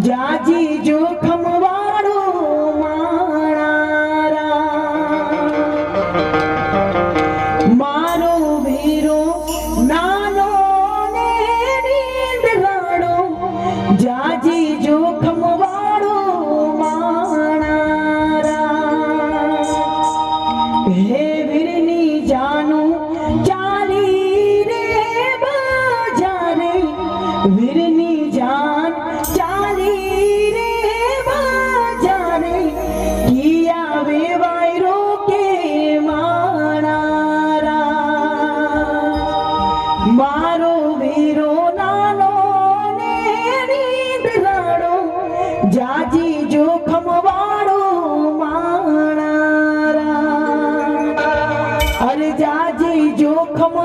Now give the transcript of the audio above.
जाजी जोखम वाळो माणारा मारो वीरो नानो ने नींदराड़ो जाजी जोखम वाळो माणारा हे वीरनी जानू चाली रे बाजारे वीरनी जान चाली रे बाजारे किया वे वायरो के माणारा मारो वीरो नानो ने नींदराड़ो जाजी जोखम वाळो माणारा अरे जाजी जोखम